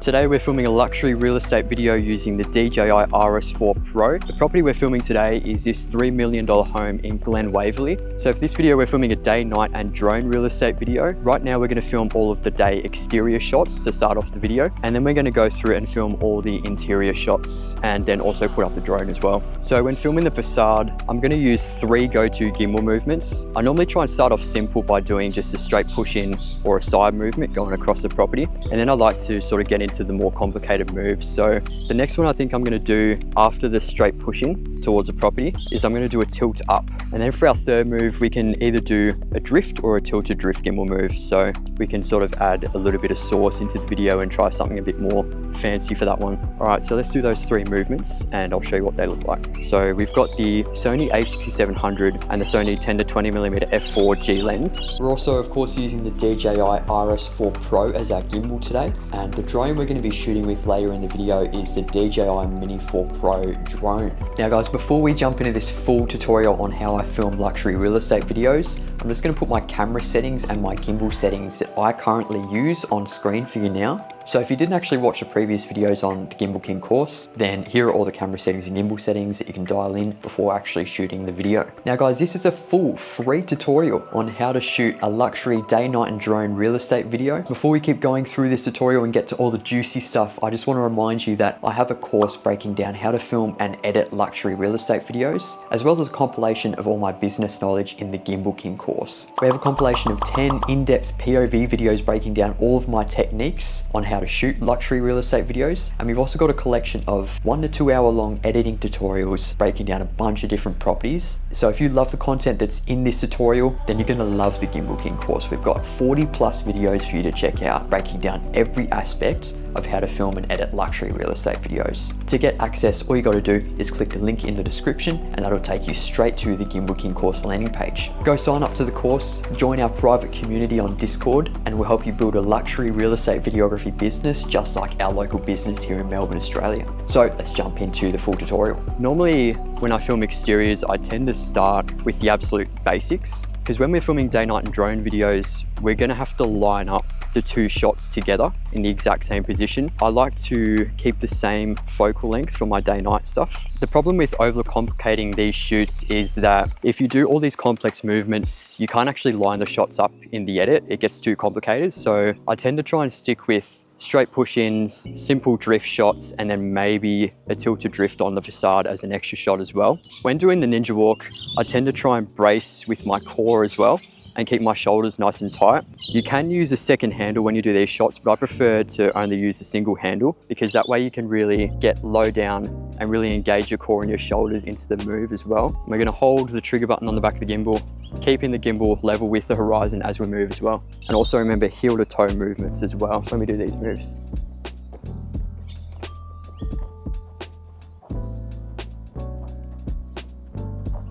Today we're filming a luxury real estate video using the DJI RS4 Pro. The property we're filming today is this $3 million home in Glen Waverley. So for this video we're filming a day, night and drone real estate video. Right now we're going to film all of the day exterior shots to start off the video, and then we're going to go through and film all the interior shots and then also put up the drone as well. So when filming the facade, I'm going to use 3 go-to gimbal movements. I normally try and start off simple by doing just a straight push in or a side movement going across the property, and then I like to sort of get into the more complicated moves. So the next one I think I'm going to do after the straight push in towards the property is I'm going to do a tilt up, and then for our third move we can either do a drift or a tilted drift gimbal move, so we can sort of add a little bit of sauce into the video and try something a bit more fancy for that one. All right, so let's do those 3 movements and I'll show you what they look like. So we've got the Sony a6700 and the Sony 10 to 20mm f4 G lens. We're also of course using the DJI RS4 Pro as our gimbal today, and the drone we're going to be shooting with later in the video is the DJI Mini 4 Pro drone. Now guys, before we jump into this full tutorial on how I film luxury real estate videos, I'm just going to put my camera settings and my gimbal settings that I currently use on screen for you now. So if you didn't actually watch the previous videos on the Gimbal King course, then here are all the camera settings and gimbal settings that you can dial in before actually shooting the video. Now guys, this is a full free tutorial on how to shoot a luxury day, night and drone real estate video. Before we keep going through this tutorial and get to all the juicy stuff, I just want to remind you that I have a course breaking down how to film and edit luxury real estate videos, as well as a compilation of all my business knowledge in the Gimbal King course. We have a compilation of 10 in-depth POV videos breaking down all of my techniques on how to shoot luxury real estate videos, and we've also got a collection of 1 to 2 hour long editing tutorials breaking down a bunch of different properties. So if you love the content that's in this tutorial, then you're going to love the Gimbal King course. We've got 40 plus videos for you to check out breaking down every aspect of how to film and edit luxury real estate videos. To get access, all you got to do is click the link in the description and that'll take you straight to the Gimbal King course landing page. Go sign up to the course, join our private community on Discord, and we'll help you build a luxury real estate videography business just like our local business here in Melbourne, Australia. So let's jump into the full tutorial. Normally when I film exteriors, I tend to start with the absolute basics, because when we're filming day, night and drone videos, we're going to have to line up the 2 shots together in the exact same position. I like to keep the same focal length for my day night stuff. The problem with overcomplicating these shoots is that if you do all these complex movements, you can't actually line the shots up in the edit. It gets too complicated. So I tend to try and stick with straight push-ins, simple drift shots, and then maybe a tilted drift on the facade as an extra shot as well. When doing the ninja walk, I tend to try and brace with my core as well and keep my shoulders nice and tight. You can use a second handle when you do these shots, but I prefer to only use a single handle because that way you can really get low down and really engage your core and your shoulders into the move as well. And we're going to hold the trigger button on the back of the gimbal, keeping the gimbal level with the horizon as we move as well. And also remember heel to toe movements as well when we do these moves.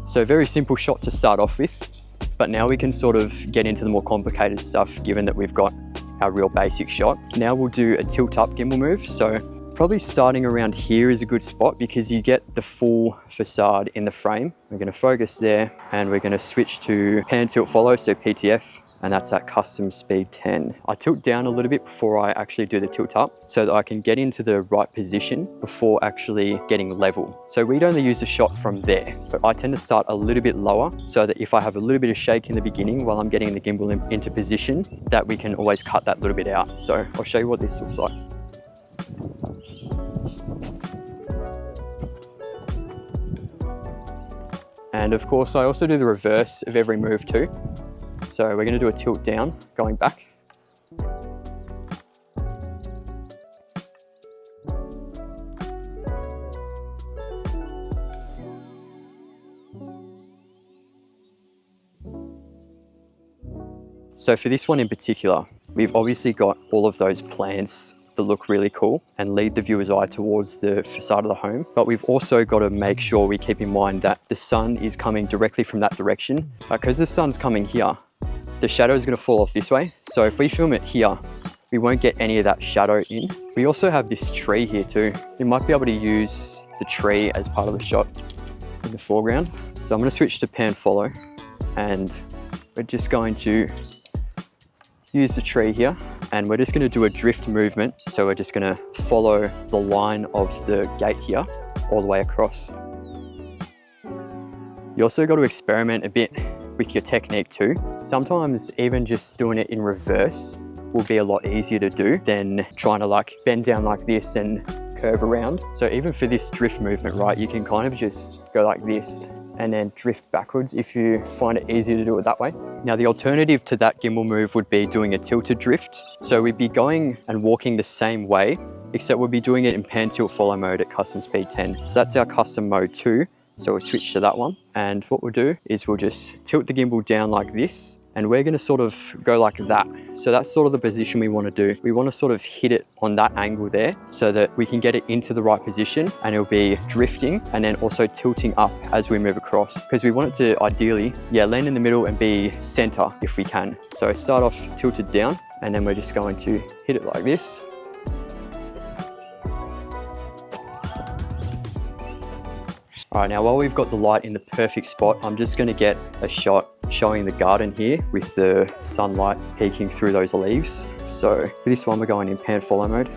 So very simple shot to start off with. But now we can sort of get into the more complicated stuff given that we've got our real basic shot. Now we'll do a tilt up gimbal move. So probably starting around here is a good spot because you get the full facade in the frame. We're going to focus there and we're going to switch to pan tilt follow, so PTF, and that's at custom speed 10. I tilt down a little bit before I actually do the tilt up so that I can get into the right position before actually getting level. So we'd only use a shot from there, but I tend to start a little bit lower so that if I have a little bit of shake in the beginning while I'm getting the gimbal into position, that we can always cut that little bit out. So I'll show you what this looks like. And of course, I also do the reverse of every move too. So we're going to do a tilt down, going back. So for this one in particular, we've obviously got all of those plants that look really cool and lead the viewer's eye towards the facade of the home. But we've also got to make sure we keep in mind that the sun is coming directly from that direction. Because the sun's coming here, the shadow is going to fall off this way. So if we film it here, we won't get any of that shadow in. We also have this tree here too. We might be able to use the tree as part of the shot in the foreground. So I'm going to switch to pan follow and we're just going to use the tree here, and we're just going to do a drift movement. So we're just going to follow the line of the gate here all the way across. You also got to experiment a bit with your technique too. Sometimes even just doing it in reverse will be a lot easier to do than trying to like bend down like this and curve around. So even for this drift movement, right, you can kind of just go like this and then drift backwards if you find it easier to do it that way. Now the alternative to that gimbal move would be doing a tilted drift. So we'd be going and walking the same way, except we'll be doing it in pan tilt follow mode at custom speed 10. So that's our custom mode 2. So we'll switch to that one. And what we'll do is we'll just tilt the gimbal down like this, and we're gonna sort of go like that. So that's sort of the position we wanna do. We wanna sort of hit it on that angle there so that we can get it into the right position, and it'll be drifting and then also tilting up as we move across, because we want it to ideally, land in the middle and be center if we can. So start off tilted down, and then we're just going to hit it like this. All right, now while we've got the light in the perfect spot, I'm just gonna get a shot showing the garden here with the sunlight peeking through those leaves. So for this one, we're going in pan follow mode.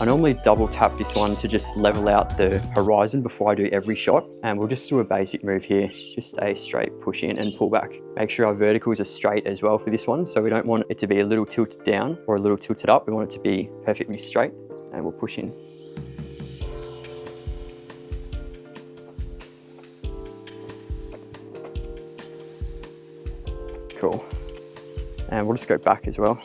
I normally double tap this one to just level out the horizon before I do every shot. And we'll just do a basic move here. Just a straight push in and pull back. Make sure our verticals are straight as well for this one. So we don't want it to be a little tilted down or a little tilted up. We want it to be perfectly straight, and we'll push in. Cool. And we'll just go back as well.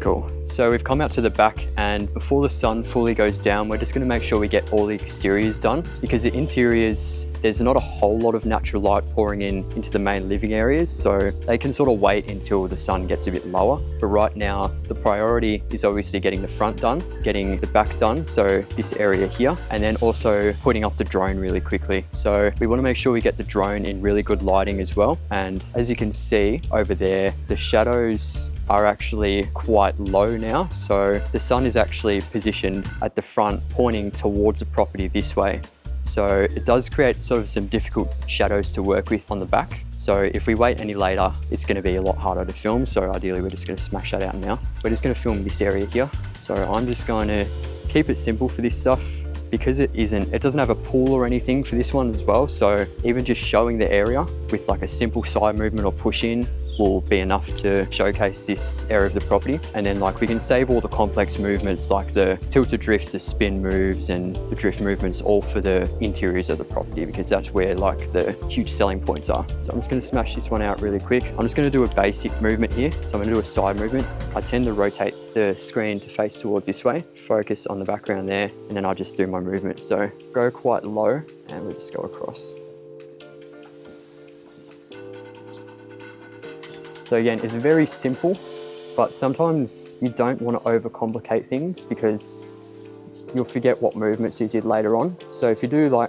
Cool. So we've come out to the back, and before the sun fully goes down, we're just going to make sure we get all the exteriors done, because the interiors, there's not a whole lot of natural light pouring into the main living areas, so they can sort of wait until the sun gets a bit lower. But right now, the priority is obviously getting the front done, getting the back done, so this area here, and then also putting up the drone really quickly. So we want to make sure we get the drone in really good lighting as well. And as you can see over there, the shadows are actually quite low now. So the sun is actually positioned at the front, pointing towards the property this way. So it does create sort of some difficult shadows to work with on the back. So if we wait any later, it's going to be a lot harder to film. So ideally, we're just going to smash that out now. We're just going to film this area here. So I'm just going to keep it simple for this stuff, because it doesn't have a pool or anything for this one as well. So even just showing the area with like a simple side movement or push in will be enough to showcase this area of the property. And then like we can save all the complex movements like the tilted drifts, the spin moves and the drift movements all for the interiors of the property, because that's where like the huge selling points are. So I'm just going to smash this one out really quick. I'm just going to do a basic movement here. So I'm going to do a side movement. I tend to rotate the screen to face towards this way, focus on the background there, and then I'll just do my movement. So go quite low and we'll just go across. So again, it's very simple, but sometimes you don't want to overcomplicate things because you'll forget what movements you did later on. So if you do like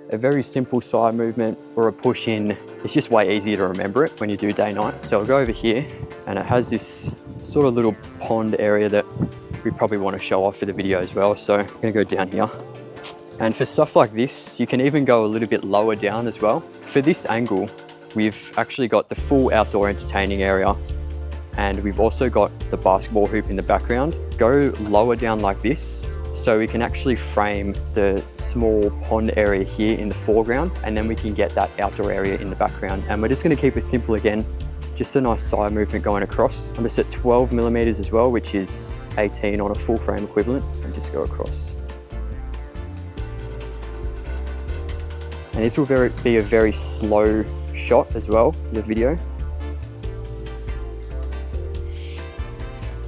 a very simple side movement or a push in, it's just way easier to remember it when you do day night. So I'll go over here, and it has this sort of little pond area that we probably want to show off for the video as well. So I'm going to go down here. And for stuff like this, you can even go a little bit lower down as well. For this angle, we've actually got the full outdoor entertaining area, and we've also got the basketball hoop in the background. Go lower down like this, so we can actually frame the small pond area here in the foreground, and then we can get that outdoor area in the background. And we're just going to keep it simple again, just a nice side movement going across. I'm just at 12 millimeters as well, which is 18 on a full frame equivalent, and just go across. And this will be a very slow shot as well for the video.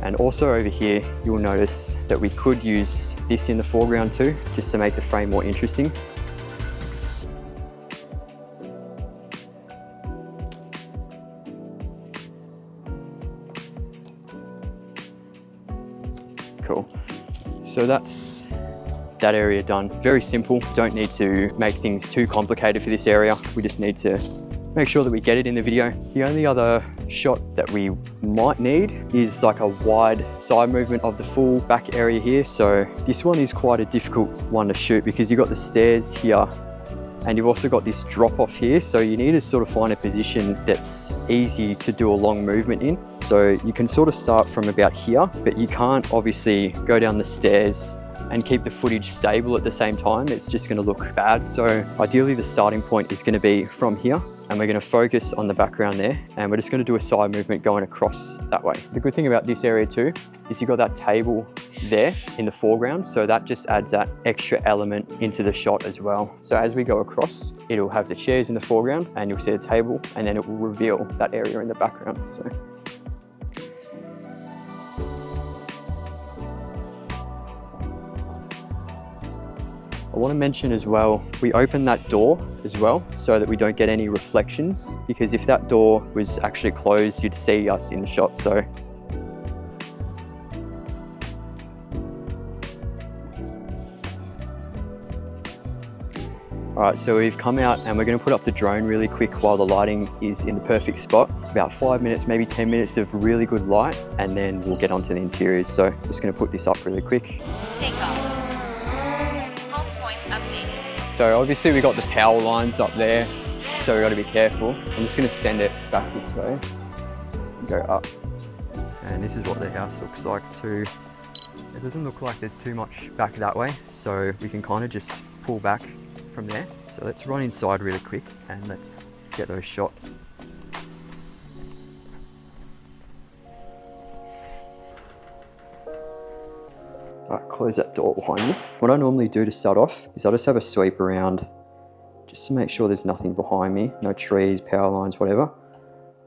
And also over here, you'll notice that we could use this in the foreground too, just to make the frame more interesting. Cool. So that's that area done. Very simple. Don't need to make things too complicated for this area. We just need to make sure that we get it in the video. The only other shot that we might need is like a wide side movement of the full back area here. So this one is quite a difficult one to shoot because you've got the stairs here and you've also got this drop off here. So you need to sort of find a position that's easy to do a long movement in. So you can sort of start from about here, but you can't obviously go down the stairs and keep the footage stable at the same time. It's just going to look bad. So ideally the starting point is going to be from here, and we're going to focus on the background there, and we're just going to do a side movement going across that way. The good thing about this area too is you've got that table there in the foreground, so that just adds that extra element into the shot as well. So as we go across, it'll have the chairs in the foreground and you'll see the table, and then it will reveal that area in the background. So I want to mention as well, we open that door as well so that we don't get any reflections, because if that door was actually closed, you'd see us in the shot. So Alright, so we've come out and we're going to put up the drone really quick while the lighting is in the perfect spot. About 5 minutes, maybe 10 minutes of really good light, and then we'll get onto the interiors. So I'm just going to put this up really quick. Take off. So obviously we got the power lines up there, so we got to be careful. I'm just going to send it back this way and go up. And this is what the house looks like too. It doesn't look like there's too much back that way, so we can kind of just pull back from there. So let's run inside really quick and let's get those shots. Alright, close that door behind me. What I normally do to start off is I just have a sweep around just to make sure there's nothing behind me, no trees, power lines, whatever.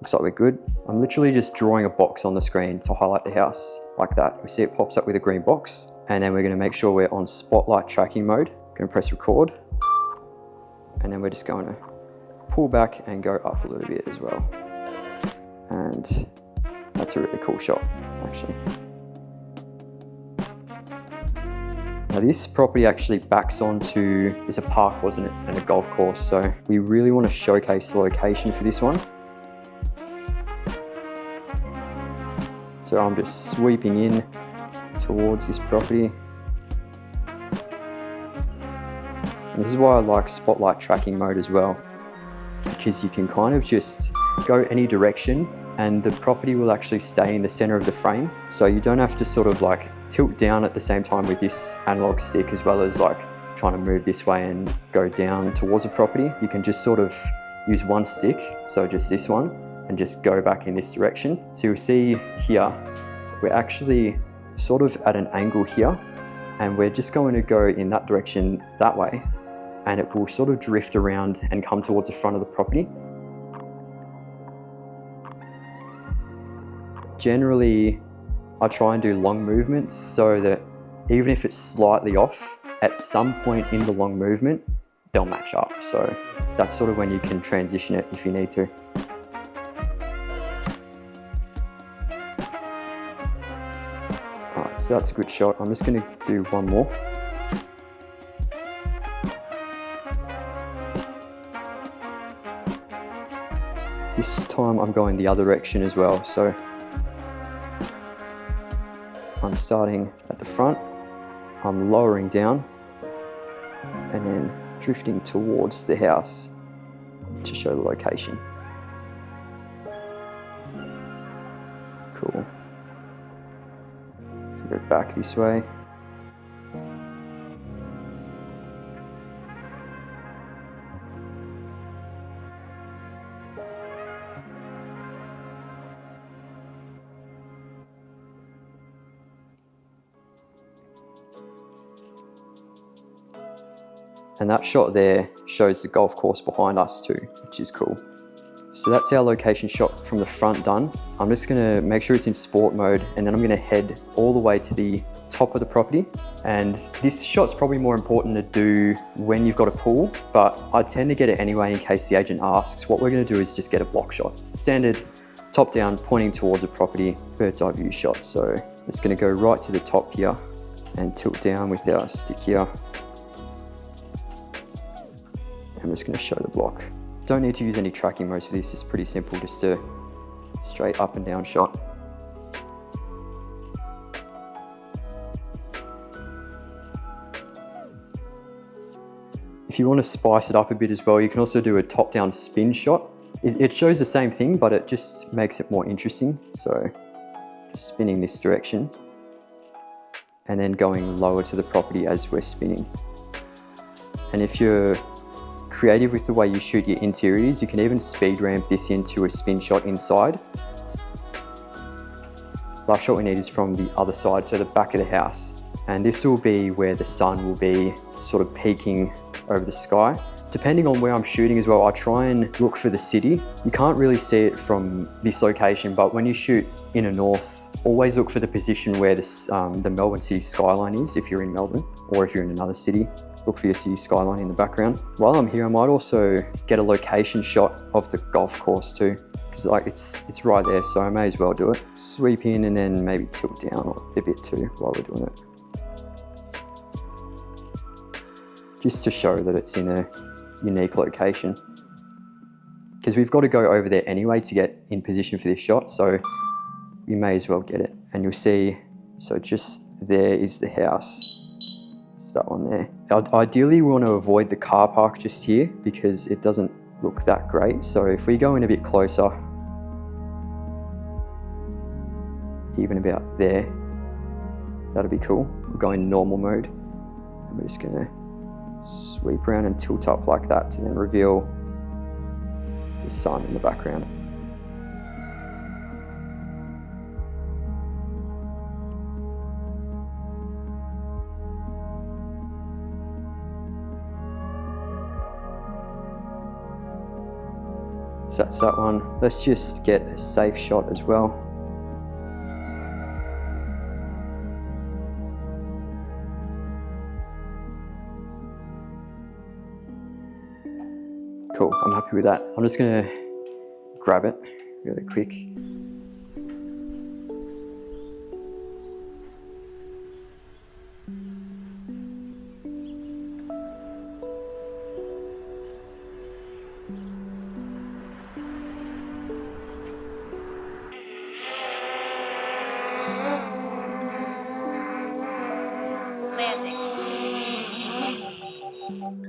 Looks like we're good. I'm literally just drawing a box on the screen to highlight the house like that. We see it pops up with a green box, and then we're going to make sure we're on spotlight tracking mode. Going to press record, and then we're just going to pull back and go up a little bit as well. And that's a really cool shot, actually. Now this property actually backs onto, it's a park, wasn't it, and a golf course, so we really want to showcase the location for this one. So I'm just sweeping in towards this property. And this is why I like spotlight tracking mode as well, because you can kind of just go any direction and the property will actually stay in the center of the frame. So you don't have to sort of like tilt down at the same time with this analog stick, as well as like trying to move this way and go down towards the property. You can just sort of use one stick, so just this one, and just go back in this direction. So you'll see here, we're actually sort of at an angle here, and we're just going to go in that direction that way, and it will sort of drift around and come towards the front of the property. Generally, I try and do long movements so that even if it's slightly off, at some point in the long movement, they'll match up. So that's sort of when you can transition it if you need to. Alright, so that's a good shot. I'm just going to do one more. This time I'm going the other direction as well. So I'm starting at the front, I'm lowering down, and then drifting towards the house to show the location. Cool. Go back this way. And that shot there shows the golf course behind us too, which is cool. So that's our location shot from the front done. I'm just gonna make sure it's in sport mode, and then I'm gonna head all the way to the top of the property. And this shot's probably more important to do when you've got a pool, but I tend to get it anyway in case the agent asks. What we're gonna do is just get a block shot. Standard top down, pointing towards the property, bird's eye view shot. So it's gonna go right to the top here and tilt down with our stick here. I'm just going to show the block. Don't need to use any tracking modes for this, it's pretty simple, just a straight up and down shot. If you want to spice it up a bit as well, you can also do a top-down spin shot. It shows the same thing, but it just makes it more interesting. So just spinning this direction and then going lower to the property as we're spinning. And if you're creative with the way you shoot your interiors, you can even speed ramp this into a spin shot inside. Last shot we need is from the other side, so the back of the house. And this will be where the sun will be sort of peaking over the sky. Depending on where I'm shooting as well, I try and look for the city. You can't really see it from this location, but when you shoot inner north, always look for the position where the Melbourne city skyline is, if you're in Melbourne, or if you're in another city. Look for your city skyline in the background. While I'm here, I might also get a location shot of the golf course too, because like it's right there, so I may as well do it. Sweep in and then maybe tilt down a bit too while we're doing it. Just to show that it's in a unique location. Because we've got to go over there anyway to get in position for this shot, so we may as well get it. And you'll see, so just there is the house. It's that one there. Ideally, we want to avoid the car park just here because it doesn't look that great. So if we go in a bit closer, even about there, that'll be cool. We'll go in normal mode, and we're just gonna sweep around and tilt up like that to then reveal the sun in the background. So that's that one. Let's just get a safe shot as well. Cool, I'm happy with that. I'm just gonna grab it really quick.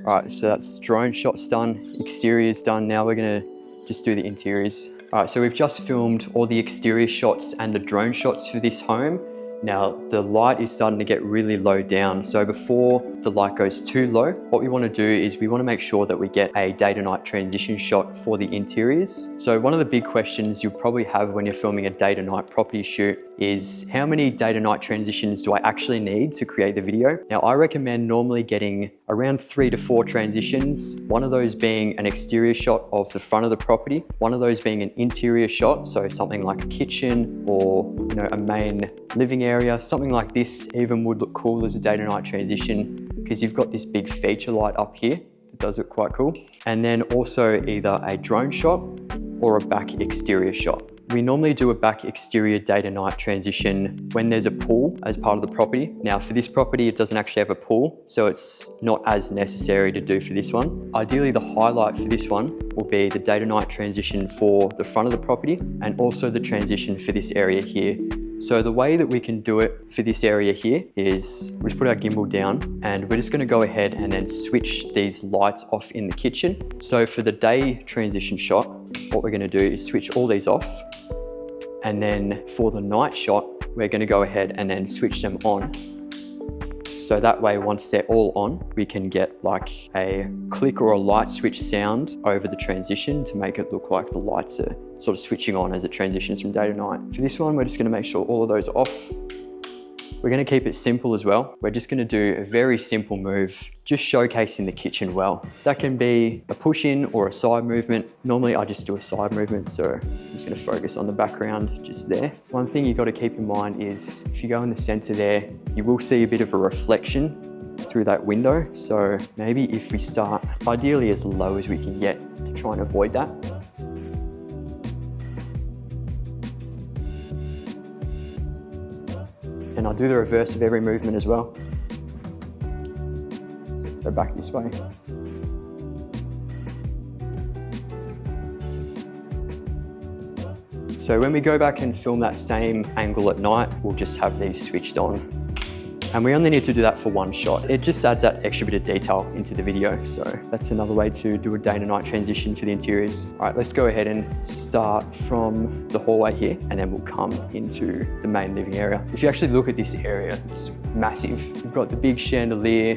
Alright, so that's drone shots done, exteriors done. Now we're gonna just do the interiors. Alright, so we've just filmed all the exterior shots and the drone shots for this home. Now the light is starting to get really low down. So before the light goes too low, what we want to do is we want to make sure that we get a day to night transition shot for the interiors. So one of the big questions you'll probably have when you're filming a day to night property shoot is how many day to night transitions do I actually need to create the video? Now I recommend normally getting around 3 to 4 transitions, one of those being an exterior shot of the front of the property, one of those being an interior shot, so something like a kitchen or a main living area, something like this even would look cool as a day to night transition because you've got this big feature light up here. It does look quite cool. And then also either a drone shot or a back exterior shot. We normally do a back exterior day to night transition when there's a pool as part of the property. Now for this property, it doesn't actually have a pool, so it's not as necessary to do for this one. Ideally, the highlight for this one will be the day to night transition for the front of the property and also the transition for this area here. So the way that we can do it for this area here is we just put our gimbal down and we're just going to go ahead and then switch these lights off in the kitchen. So for the day transition shot, what we're going to do is switch all these off. And then for the night shot, we're going to go ahead and then switch them on. So that way, once they're all on, we can get like a click or a light switch sound over the transition to make it look like the lights are sort of switching on as it transitions from day to night. For this one, we're just going to make sure all of those are off. We're going to keep it simple as well. We're just going to do a very simple move, just showcasing the kitchen well. That can be a push in or a side movement. Normally I just do a side movement, so I'm just going to focus on the background just there. One thing you've got to keep in mind is if you go in the center there, you will see a bit of a reflection through that window. So maybe if we start ideally as low as we can get to try and avoid that. And I'll do the reverse of every movement as well. So go back this way. So when we go back and film that same angle at night, we'll just have these switched on. And we only need to do that for one shot. It just adds that extra bit of detail into the video. So that's another way to do a day and night transition for the interiors. All right, let's go ahead and start from the hallway here, and then we'll come into the main living area. If you actually look at this area, it's massive. You've got the big chandelier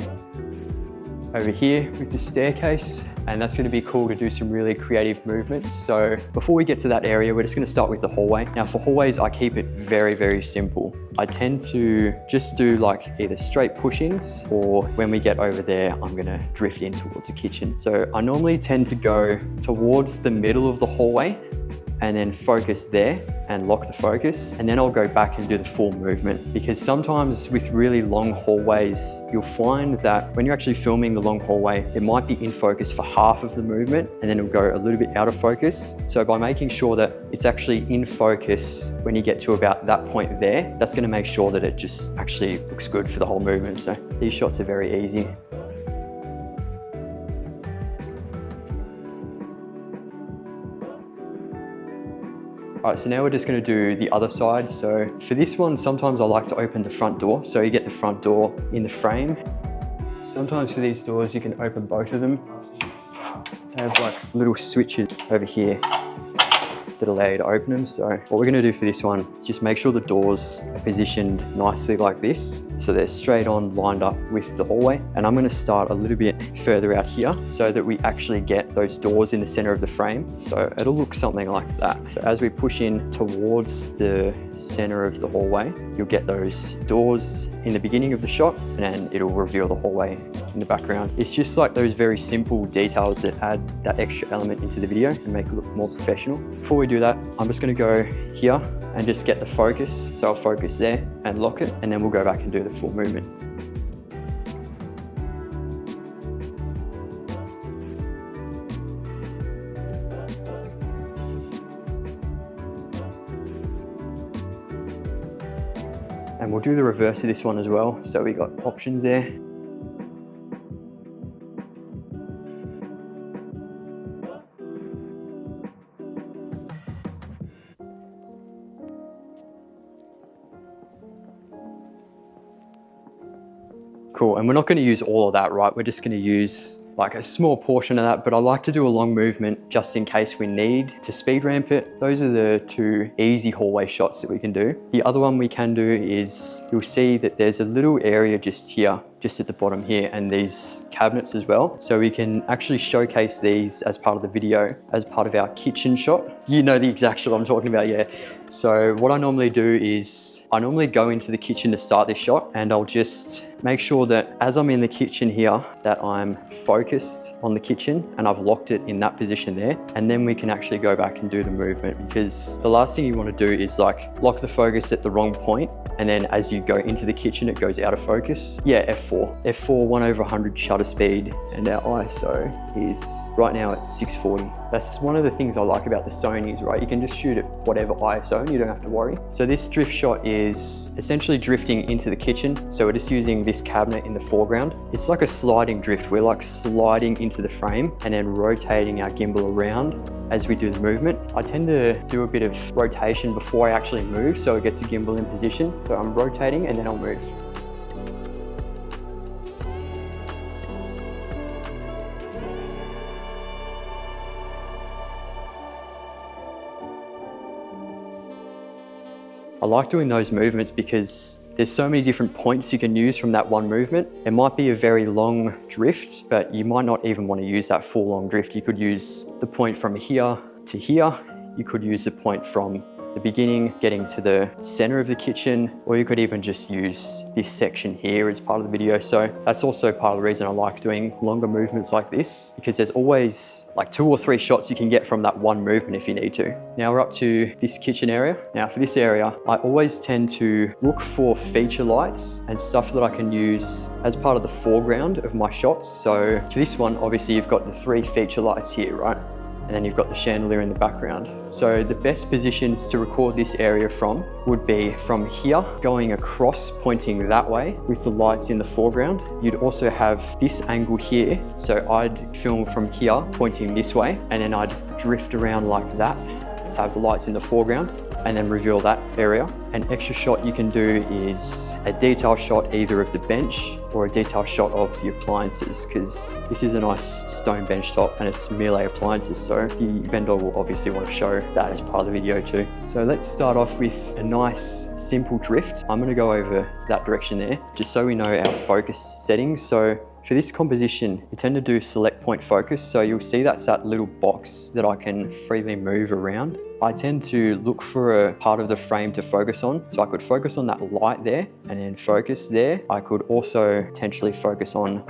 over here with the staircase, and that's going to be cool to do some really creative movements. So before we get to that area, we're just going to start with the hallway. Now for hallways, I keep it very, very simple. I tend to just do like either straight push-ins, or when we get over there, I'm going to drift in towards the kitchen. So I normally tend to go towards the middle of the hallway and then focus there and lock the focus. And then I'll go back and do the full movement, because sometimes with really long hallways, you'll find that when you're actually filming the long hallway, it might be in focus for half of the movement and then it'll go a little bit out of focus. So by making sure that it's actually in focus when you get to about that point there, that's gonna make sure that it just actually looks good for the whole movement. So these shots are very easy. All right, so now we're just going to do the other side. So for this one, sometimes I like to open the front door. So you get the front door in the frame. Sometimes for these doors, you can open both of them. They have like little switches over here that allow you to open them. So what we're going to do for this one is just make sure the doors are positioned nicely like this, so they're straight on, lined up with the hallway. And I'm going to start a little bit further out here so that we actually get those doors in the center of the frame. So it'll look something like that. So as we push in towards the center of the hallway, you'll get those doors in the beginning of the shot, and then it'll reveal the hallway in the background. It's just like those very simple details that add that extra element into the video and make it look more professional. Before we do that, I'm just going to go here and just get the focus. So I'll focus there and lock it, and then we'll go back and do the full movement. And we'll do the reverse of this one as well. So we got options there. Cool, and we're not going to use all of that, right? We're just going to use like a small portion of that, but I like to do a long movement just in case we need to speed ramp it. Those are the two easy hallway shots that we can do. The other one we can do is, you'll see that there's a little area just here, just at the bottom here, and these cabinets as well. So we can actually showcase these as part of the video, as part of our kitchen shot. You know the exact shot I'm talking about, yeah. So what I normally do is, I normally go into the kitchen to start this shot, and I'll just make sure that as I'm in the kitchen here, that I'm focused on the kitchen and I've locked it in that position there. And then we can actually go back and do the movement, because the last thing you want to do is like lock the focus at the wrong point, and then as you go into the kitchen, it goes out of focus. Yeah, F4. F4, 1/100 shutter speed, and our ISO is right now at 640. That's one of the things I like about the Sonys, right? You can just shoot at whatever ISO and you don't have to worry. So this drift shot is essentially drifting into the kitchen. So we're just using this cabinet in the foreground. It's like a sliding drift. We're like sliding into the frame and then rotating our gimbal around as we do the movement. I tend to do a bit of rotation before I actually move, so it gets the gimbal in position. So I'm rotating and then I'll move. I like doing those movements because there's so many different points you can use from that one movement. It might be a very long drift, but you might not even want to use that full long drift. You could use the point from here to here. You could use the point from the beginning, getting to the center of the kitchen, or you could even just use this section here as part of the video. So that's also part of the reason I like doing longer movements like this, because there's always like 2 or 3 shots you can get from that one movement if you need to. Now we're up to this kitchen area. Now for this area, I always tend to look for feature lights and stuff that I can use as part of the foreground of my shots. So for this one, obviously you've got the 3 feature lights here, right? And then you've got the chandelier in the background. So the best positions to record this area from would be from here, going across, pointing that way with the lights in the foreground. You'd also have this angle here. So I'd film from here, pointing this way, and then I'd drift around like that to have the lights in the foreground and then reveal that area. An extra shot you can do is a detail shot either of the bench or a detail shot of the appliances, because this is a nice stone bench top and it's Miele appliances, so the vendor will obviously want to show that as part of the video too. So let's start off with a nice simple drift. I'm going to go over that direction there just so we know our focus settings. So for this composition, you tend to do select point focus. So you'll see that's that little box that I can freely move around. I tend to look for a part of the frame to focus on. So I could focus on that light there and then focus there. I could also potentially focus on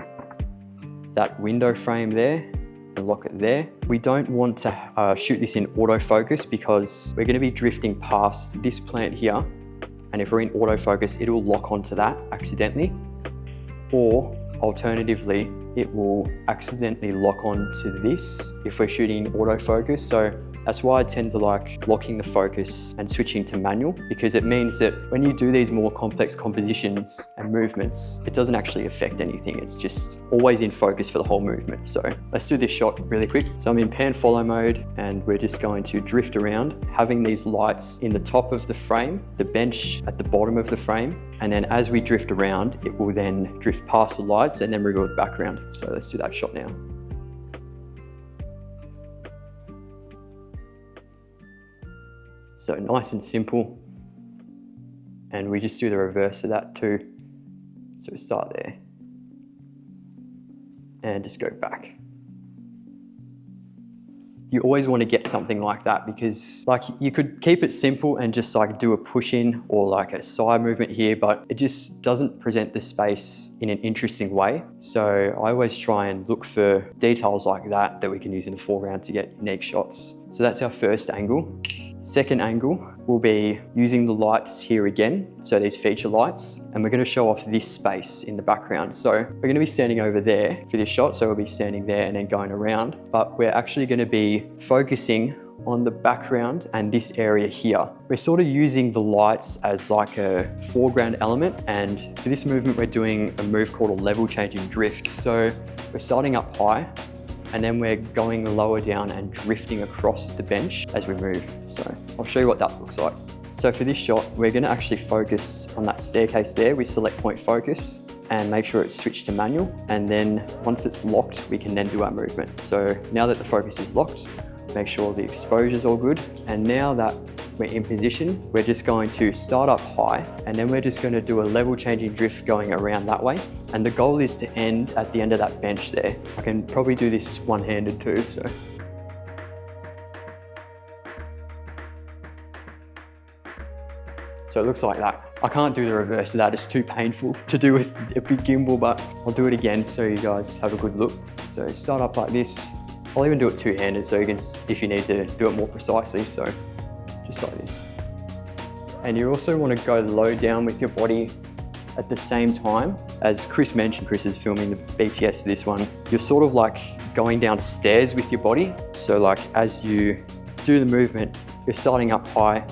that window frame there and lock it there. We don't want to shoot this in autofocus because we're going to be drifting past this plant here. And if we're in autofocus, it will lock onto that accidentally. Or alternatively, it will accidentally lock onto this if we're shooting in autofocus. So that's why I tend to like locking the focus and switching to manual, because it means that when you do these more complex compositions and movements, it doesn't actually affect anything. It's just always in focus for the whole movement. So let's do this shot really quick. So I'm in pan follow mode and we're just going to drift around, having these lights in the top of the frame, the bench at the bottom of the frame. And then as we drift around, it will then drift past the lights and then reveal the background. So let's do that shot now. So nice and simple. And we just do the reverse of that too. So we start there and just go back. You always want to get something like that because like you could keep it simple and just like do a push in or like a side movement here, but it just doesn't present the space in an interesting way. So I always try and look for details like that that we can use in the foreground to get unique shots. So that's our first angle. Second angle will be using the lights here again, so these feature lights, and we're going to show off this space in the background. So we're going to be standing over there for this shot, so we'll be standing there and then going around, but we're actually going to be focusing on the background and this area here. We're sort of using the lights as like a foreground element, and for this movement we're doing a move called a level changing drift. So we're starting up high, and then we're going lower down and drifting across the bench as we move. So I'll show you what that looks like. So for this shot, we're going to actually focus on that staircase there. We select point focus and make sure it's switched to manual. And then once it's locked, we can then do our movement. So now that the focus is locked, make sure the exposure is all good. And now that we're in position, we're just going to start up high and then we're just going to do a level changing drift going around that way. And the goal is to end at the end of that bench there. I can probably do this one-handed too, So it looks like that. I can't do the reverse of that, it's too painful to do with a big gimbal, but I'll do it again so you guys have a good look. So start up like this. I'll even do it two-handed so you can, if you need to do it more precisely, so just like this. And you also want to go low down with your body at the same time. As Chris mentioned, Chris is filming the BTS for this one, you're sort of like going downstairs with your body. So like as you do the movement, you're starting up high,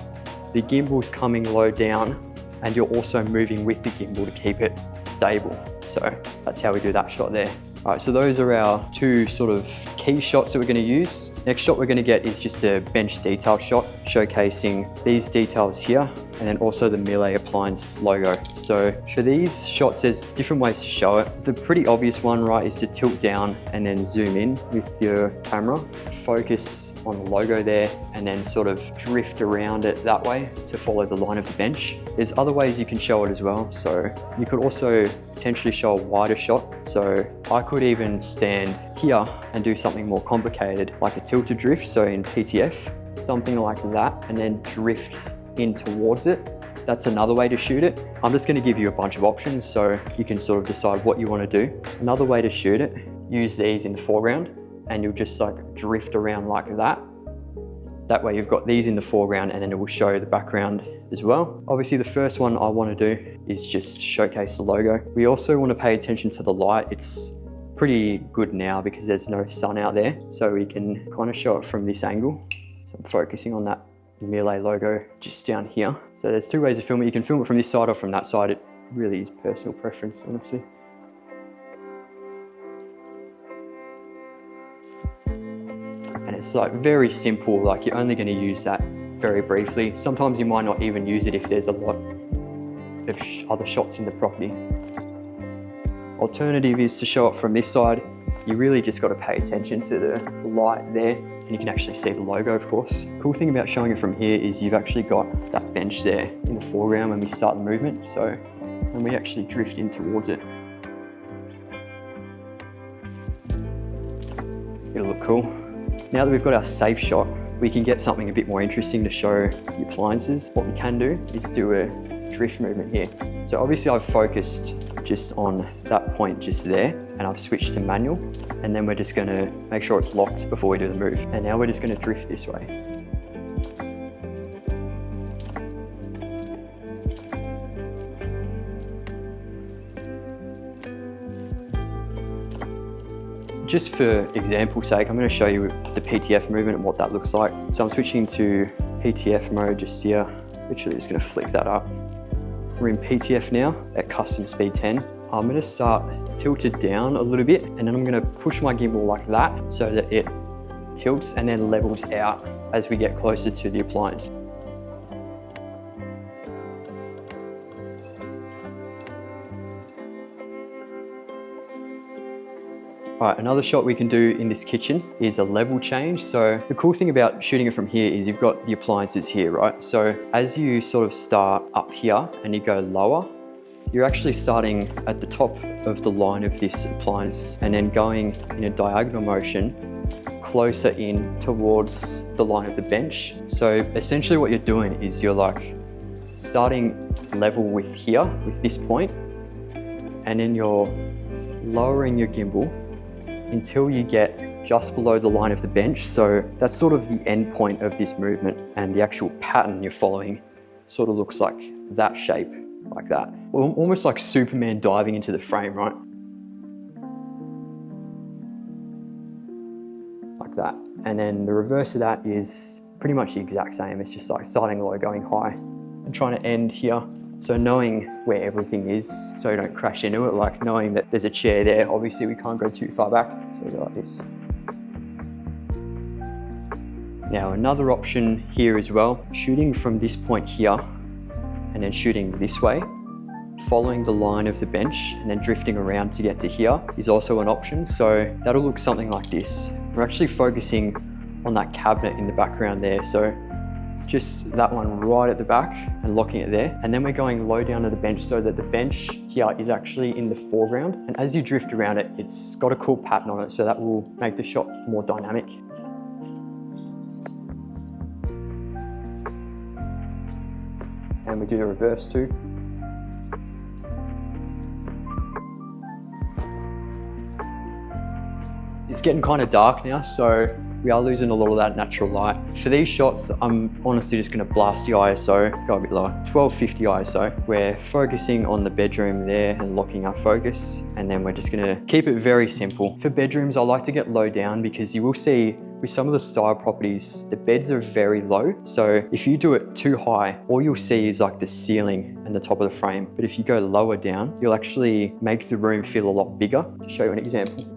the gimbal's coming low down, and you're also moving with the gimbal to keep it stable. So that's how we do that shot there. All right, so those are our two sort of key shots that we're going to use. Next shot we're going to get is just a bench detail shot showcasing these details here and then also the Miele appliance logo. So for these shots, there's different ways to show it. The pretty obvious one, right, is to tilt down and then zoom in with your camera. Focus on the logo there and then sort of drift around it that way to follow the line of the bench. There's other ways you can show it as well. So you could also potentially show a wider shot. So I could even stand here and do something more complicated like a tilted drift. So in PTF, something like that, and then drift in towards it. That's another way to shoot it. I'm just going to give you a bunch of options so you can sort of decide what you want to do. Another way to shoot it, use these in the foreground and you'll just like drift around like that. That way you've got these in the foreground and then it will show the background as well. Obviously the first one I want to do is just showcase the logo. We also want to pay attention to the light. It's pretty good now because there's no sun out there, so we can kind of show it from this angle. So I'm focusing on that Miele logo just down here. So there's two ways to film it. You can film it from this side or from that side. It really is personal preference, honestly. And it's like very simple, like you're only going to use that very briefly. Sometimes you might not even use it if there's a lot of other shots in the property. Alternative is to show it from this side. You really just got to pay attention to the light there, and you can actually see the logo, of course. Cool thing about showing it from here is you've actually got that bench there in the foreground when we start the movement. So when we actually drift in towards it, it'll look cool. Now that we've got our safe shot, we can get something a bit more interesting to show the appliances. What we can do is do a drift movement here. So obviously I've focused just on that point just there, and I've switched to manual, and then we're just going to make sure it's locked before we do the move. And now we're just going to drift this way. Just for example's sake, I'm going to show you the PTF movement and what that looks like. So I'm switching to PTF mode just here. Literally just going to flick that up. We're in PTF now at custom speed 10. I'm going to start tilted down a little bit, and then I'm going to push my gimbal like that so that it tilts and then levels out as we get closer to the appliance. All right, another shot we can do in this kitchen is a level change. So the cool thing about shooting it from here is you've got the appliances here, right? So as you sort of start up here and you go lower, you're actually starting at the top of the line of this appliance and then going in a diagonal motion closer in towards the line of the bench. So essentially what you're doing is you're like starting level with here, with this point, and then you're lowering your gimbal until you get just below the line of the bench. So that's sort of the end point of this movement, and the actual pattern you're following sort of looks like that shape, like that. Almost like Superman diving into the frame, right? Like that. And then the reverse of that is pretty much the exact same. It's just like starting low, going high, and trying to end here. So knowing where everything is so you don't crash into it, like knowing that there's a chair there, obviously we can't go too far back, so we go like this. Now another option here as well, shooting from this point here and then shooting this way, following the line of the bench and then drifting around to get to here is also an option. So that'll look something like this. We're actually focusing on that cabinet in the background there. So just that one right at the back and locking it there. And then we're going low down to the bench so that the bench here is actually in the foreground. And as you drift around it, it's got a cool pattern on it. So that will make the shot more dynamic. And we do the reverse too. It's getting kind of dark now, so we are losing a lot of that natural light. For these shots, I'm honestly just going to blast the ISO, go a bit lower, 1250 ISO. We're focusing on the bedroom there and locking our focus, and then we're just going to keep it very simple. For bedrooms, I like to get low down because you will see with some of the style properties, the beds are very low. So if you do it too high, all you'll see is like the ceiling and the top of the frame. But if you go lower down, you'll actually make the room feel a lot bigger. To show you an example.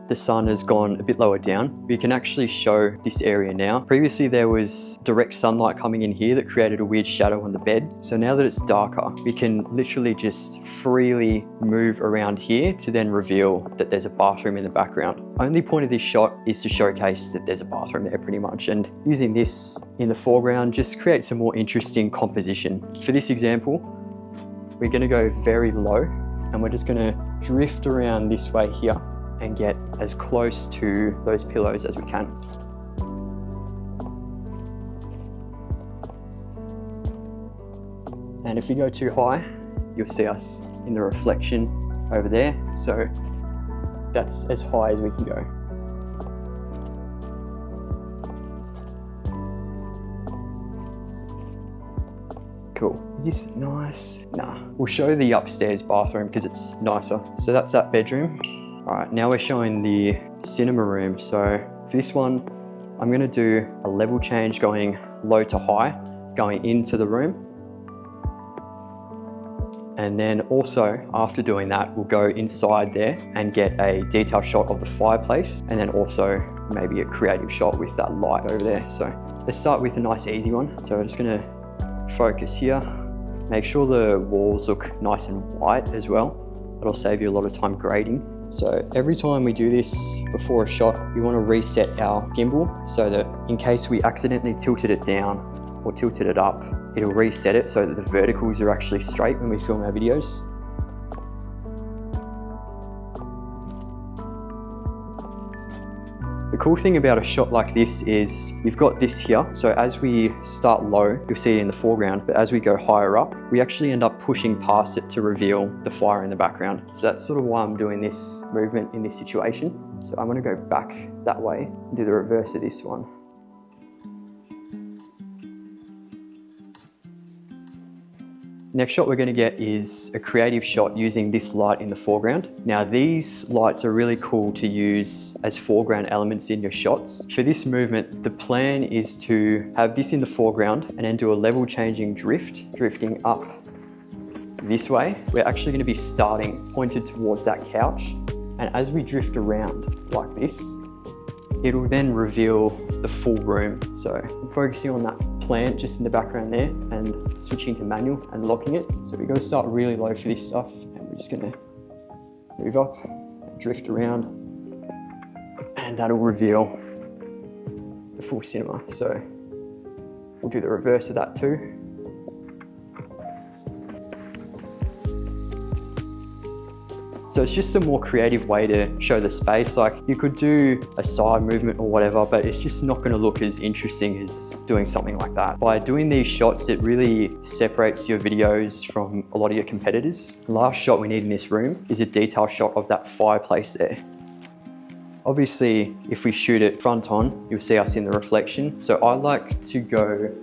The sun has gone a bit lower down. We can actually show this area now. Previously there was direct sunlight coming in here that created a weird shadow on the bed. So now that it's darker, we can literally just freely move around here to then reveal that there's a bathroom in the background. Only point of this shot is to showcase that there's a bathroom there pretty much. And using this in the foreground just creates a more interesting composition. For this example, we're gonna go very low and we're just gonna drift around this way here and get as close to those pillows as we can. And if we go too high, you'll see us in the reflection over there. So that's as high as we can go. Cool. Is this nice? Nah. We'll show the upstairs bathroom because it's nicer. So that's that bedroom. All right, now we're showing the cinema room. So for this one, I'm gonna do a level change going low to high, going into the room. And then also after doing that, we'll go inside there and get a detailed shot of the fireplace, and then also maybe a creative shot with that light over there. So let's start with a nice easy one. So I'm just gonna focus here. Make sure the walls look nice and white as well. That'll save you a lot of time grading. So every time we do this before a shot, we want to reset our gimbal so that in case we accidentally tilted it down or tilted it up, it'll reset it so that the verticals are actually straight when we film our videos. The cool thing about a shot like this is you've got this here. So as we start low, you'll see it in the foreground, but as we go higher up, we actually end up pushing past it to reveal the fire in the background. So that's sort of why I'm doing this movement in this situation. So I'm gonna go back that way and do the reverse of this one. Next shot we're going to get is a creative shot using this light in the foreground. Now these lights are really cool to use as foreground elements in your shots. For this movement, the plan is to have this in the foreground and then do a level changing drifting up this way. We're actually going to be starting pointed towards that couch. And as we drift around like this, it'll then reveal the full room. So I'm focusing on that plant just in the background there and switching to manual and locking it. So we're going to start really low for this stuff, and we're just going to move up, drift around, and that'll reveal the full cinema. So we'll do the reverse of that too. So it's just a more creative way to show the space. Like you could do a side movement or whatever, but it's just not gonna look as interesting as doing something like that. By doing these shots, it really separates your videos from a lot of your competitors. The last shot we need in this room is a detail shot of that fireplace there. Obviously, if we shoot it front on, you'll see us in the reflection. So I like to go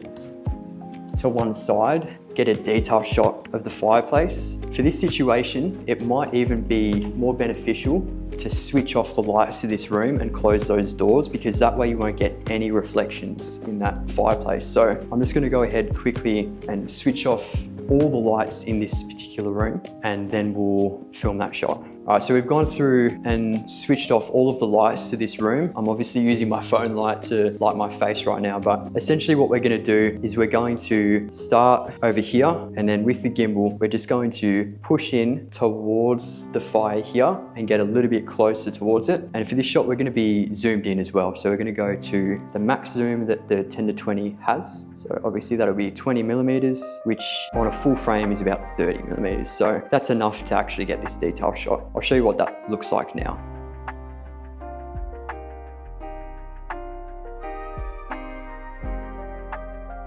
to one side, get a detail shot of the fireplace. For this situation, it might even be more beneficial to switch off the lights to this room and close those doors, because that way you won't get any reflections in that fireplace. So I'm just going to go ahead quickly and switch off all the lights in this particular room, and then we'll film that shot. All right, so we've gone through and switched off all of the lights to this room. I'm obviously using my phone light to light my face right now, but essentially what we're going to do is we're going to start over here, and then with the gimbal, we're just going to push in towards the fire here and get a little bit closer towards it. And for this shot, we're going to be zoomed in as well. So we're going to go to the max zoom that the 10-20 has. So obviously that'll be 20 millimeters, which on a full frame is about 30 millimeters. So that's enough to actually get this detail shot. I'll show you what that looks like now.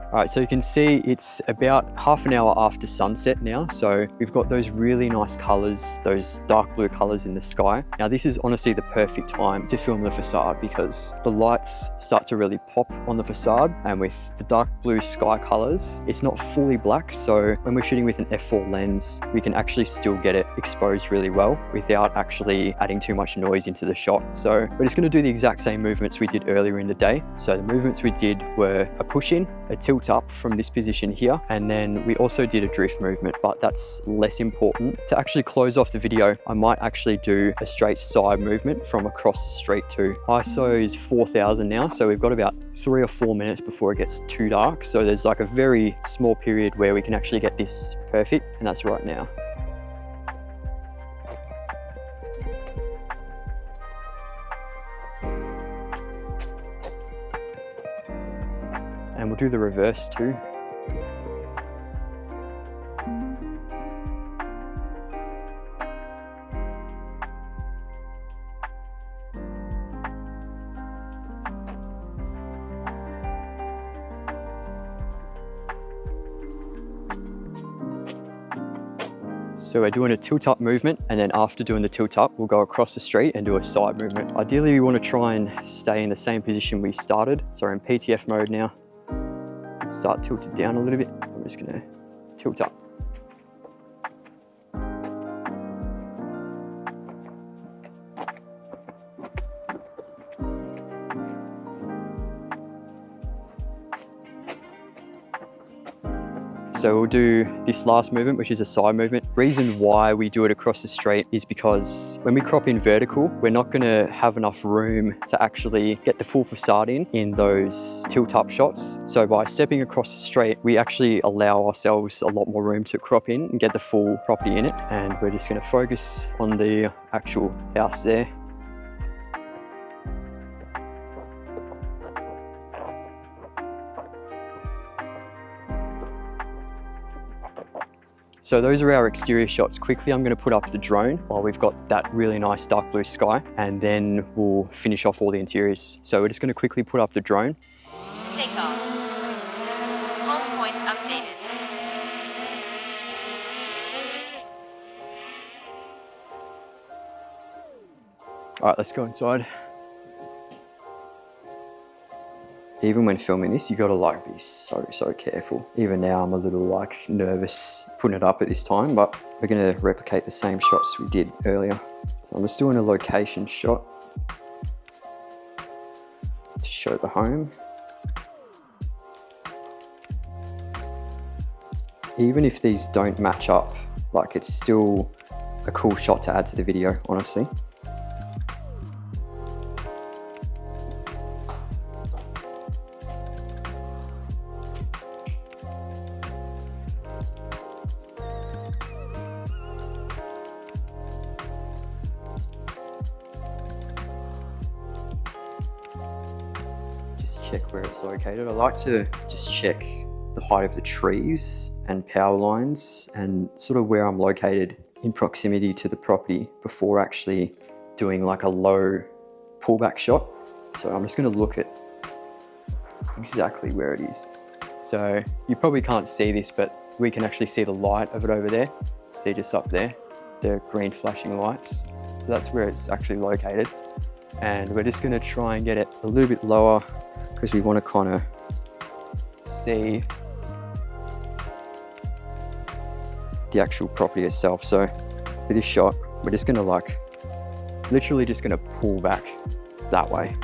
All right, so you can see it's about half an hour after sunset now. So we've got those really nice colors, those dark blue colors in the sky. Now this is honestly the perfect time to film the facade, because the lights start to really pop on the facade, and with the dark blue sky colors, it's not fully black. So when we're shooting with an f4 lens, we can actually still get it exposed really well without actually adding too much noise into the shot. So we're just gonna do the exact same movements we did earlier in the day. So the movements we did were a push in, a tilt up from this position here, and then we also did a drift movement, but that's less important. To actually close off the video, I might actually do a straight side movement from across the street too. ISO is 4000 now, so we've got about 3 or 4 minutes before it gets too dark. So there's like a very small period where we can actually get this perfect, and that's right now. And we'll do the reverse too. So we're doing a tilt up movement, and then after doing the tilt up, we'll go across the street and do a side movement. Ideally, we want to try and stay in the same position we started. So we're in PTF mode now. Start tilted down a little bit. I'm just gonna tilt up. So we'll do this last movement, which is a side movement. Reason why we do it across the street is because when we crop in vertical, we're not gonna have enough room to actually get the full facade in those tilt up shots. So by stepping across the street, we actually allow ourselves a lot more room to crop in and get the full property in it. And we're just gonna focus on the actual house there. So those are our exterior shots. Quickly, I'm gonna put up the drone while we've got that really nice dark blue sky, and then we'll finish off all the interiors. So we're just gonna quickly put up the drone. Take off. Home point updated. All right, let's go inside. Even when filming this, you gotta like be so careful. Even now, I'm a little like nervous putting it up at this time, but we're gonna replicate the same shots we did earlier. So I'm just doing a location shot to show the home. Even if these don't match up, like it's still a cool shot to add to the video, honestly. Check where it's located. I like to just check the height of the trees and power lines and sort of where I'm located in proximity to the property before actually doing like a low pullback shot. So I'm just going to look at exactly where it is. So you probably can't see this, but we can actually see the light of it over there. See just up there, the green flashing lights. So that's where it's actually located. And we're just going to try and get it a little bit lower because we want to kind of see the actual property itself. So for this shot, we're just going to like, literally just going to pull back that way.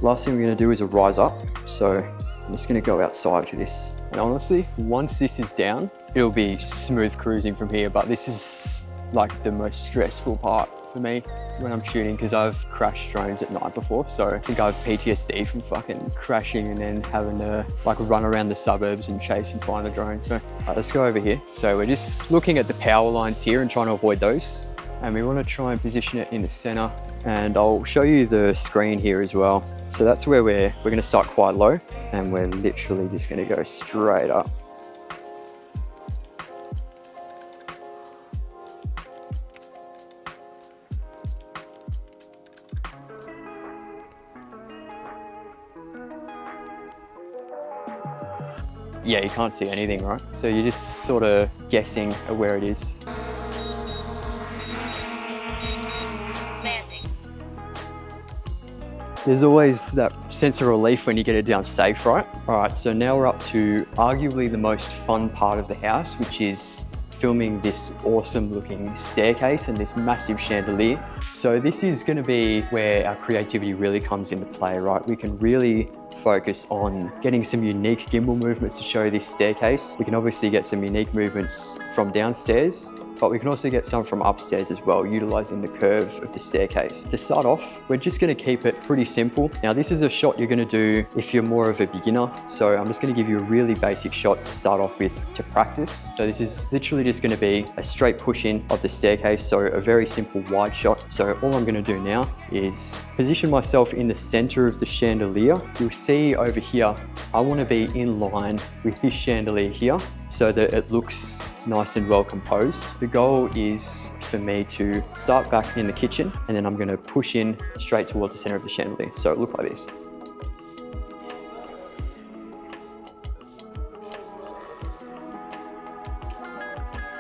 Last thing we're going to do is a rise up. So I'm just going to go outside for this. And honestly, once this is down, it'll be smooth cruising from here, but this is like the most stressful part for me when I'm shooting because I've crashed drones at night before. So I think I have PTSD from fucking crashing and then having to like run around the suburbs and chase and find a drone. So let's go over here. So we're just looking at the power lines here and trying to avoid those. And we want to try and position it in the center. And I'll show you the screen here as well. So that's where we're going to start quite low and we're literally just going to go straight up. Yeah, you can't see anything, right? So you're just sort of guessing at where it is. Landing. There's always that sense of relief when you get it down safe, right? All right, so now we're up to arguably the most fun part of the house, which is filming this awesome looking staircase and this massive chandelier. So this is going to be where our creativity really comes into play, right? We can really focus on getting some unique gimbal movements to show this staircase. We can obviously get some unique movements from downstairs, but we can also get some from upstairs as well, utilizing the curve of the staircase. To start off, we're just going to keep it pretty simple. Now, this is a shot you're going to do if you're more of a beginner. So I'm just going to give you a really basic shot to start off with to practice. So this is literally just going to be a straight push in of the staircase. So a very simple wide shot. So all I'm going to do now is position myself in the center of the chandelier. You'll see over here, I want to be in line with this chandelier here so that it looks nice and well composed. The goal is for me to start back in the kitchen and then I'm going to push in straight towards the center of the chandelier. So it looks like this.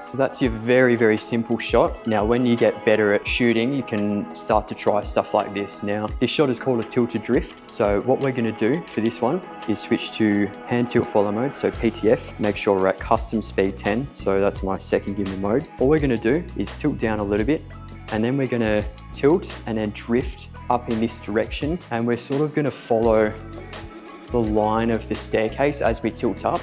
So that's your very, very simple shot. Now, when you get better at shooting, you can start to try stuff like this. Now, this shot is called a tilted drift. So what we're gonna do for this one is switch to hand tilt follow mode, so PTF. Make sure we're at custom speed 10. So that's my second gimbal mode. All we're gonna do is tilt down a little bit and then we're gonna tilt and then drift up in this direction, and we're sort of gonna follow the line of the staircase as we tilt up,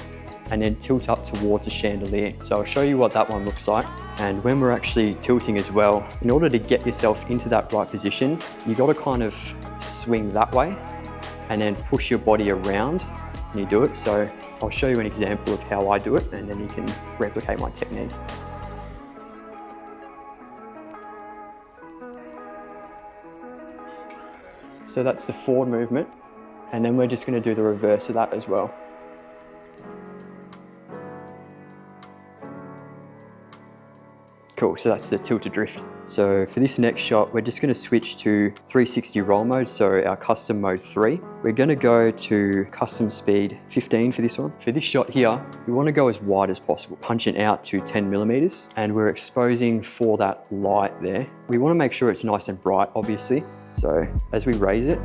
and then tilt up towards the chandelier. So I'll show you what that one looks like. And when we're actually tilting as well, in order to get yourself into that right position, you got to kind of swing that way and then push your body around and you do it. So I'll show you an example of how I do it, and then you can replicate my technique. So that's the forward movement, and then we're just going to do the reverse of that as well. Cool, so that's the tilt to drift. So for this next shot, we're just going to switch to 360 roll mode, so our custom mode 3. We're going to go to custom speed 15 for this one. For this shot here, we want to go as wide as possible, punching out to 10 millimeters, and we're exposing for that light there. We want to make sure it's nice and bright, obviously. So as we raise it,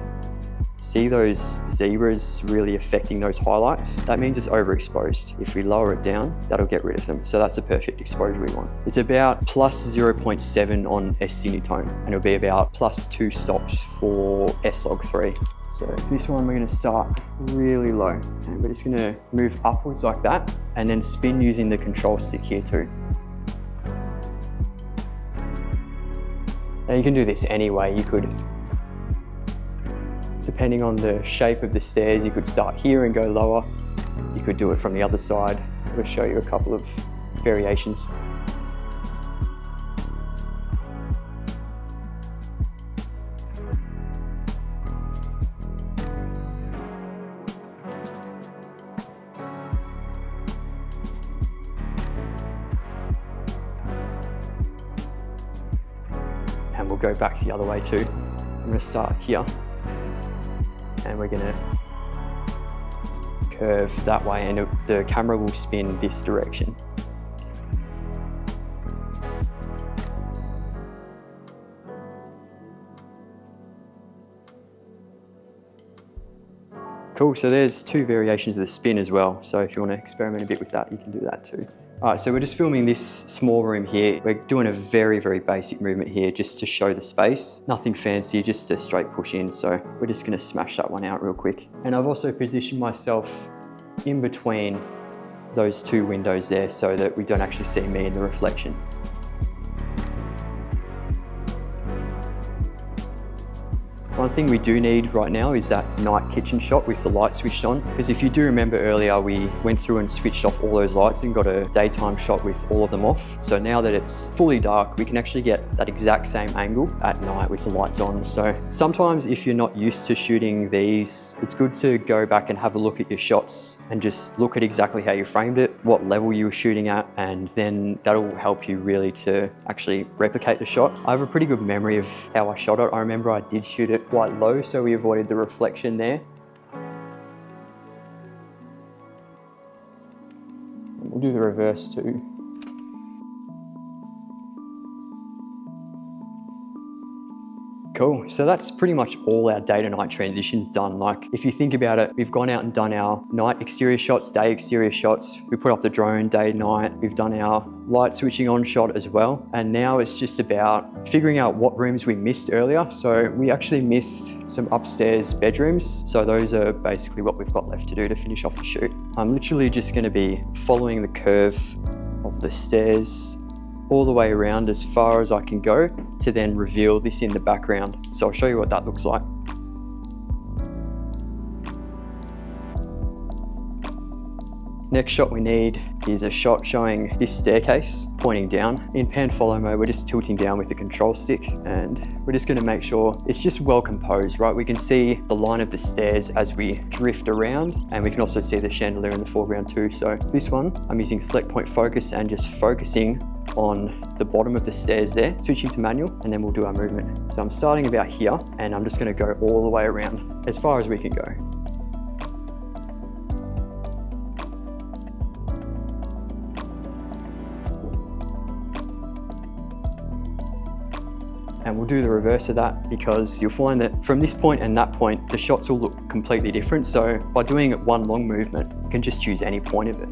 see those zebras really affecting those highlights? That means it's overexposed. If we lower it down, that'll get rid of them. So that's the perfect exposure we want. It's about plus 0.7 on S-Cinetone, and it'll be about plus 2 stops for S-Log3. So this one, we're gonna start really low, and we're just gonna move upwards like that, and then spin using the control stick here too. Now you can do this anyway. You could, depending on the shape of the stairs, you could start here and go lower. You could do it from the other side. I'll show you a couple of variations. And we'll go back the other way too. I'm going to start here, and we're going to curve that way, and the camera will spin this direction. Cool, so there's 2 variations of the spin as well. So if you want to experiment a bit with that, you can do that too. All right, so we're just filming this small room here. We're doing a very, very basic movement here just to show the space. Nothing fancy, just a straight push in. So we're just gonna smash that one out real quick. And I've also positioned myself in between those 2 windows there so that we don't actually see me in the reflection. One thing we do need right now is that night kitchen shot with the light switched on, because if you do remember earlier, we went through and switched off all those lights and got a daytime shot with all of them off. So now that it's fully dark, we can actually get that exact same angle at night with the lights on. So sometimes if you're not used to shooting these, it's good to go back and have a look at your shots and just look at exactly how you framed it, what level you were shooting at, and then that'll help you really to actually replicate the shot. I have a pretty good memory of how I shot it. I remember I did shoot it quite low, so we avoided the reflection there. We'll do the reverse too. Cool, so that's pretty much all our day to night transitions done. Like if you think about it, we've gone out and done our night exterior shots, day exterior shots. We put up the drone day, night. We've done our light switching on shot as well. And now it's just about figuring out what rooms we missed earlier. So we actually missed some upstairs bedrooms. So those are basically what we've got left to do to finish off the shoot. I'm literally just gonna be following the curve of the stairs all the way around as far as I can go to then reveal this in the background. So I'll show you what that looks like. Next shot we need is a shot showing this staircase pointing down. In pan follow mode, we're just tilting down with the control stick, and we're just gonna make sure it's just well composed, right? We can see the line of the stairs as we drift around, and we can also see the chandelier in the foreground too. So this one, I'm using select point focus and just focusing on the bottom of the stairs there, switching to manual, and then we'll do our movement. So I'm starting about here, and I'm just gonna go all the way around as far as we can go. And we'll do the reverse of that, because you'll find that from this point and that point, the shots will look completely different. So by doing it one long movement, you can just choose any point of it.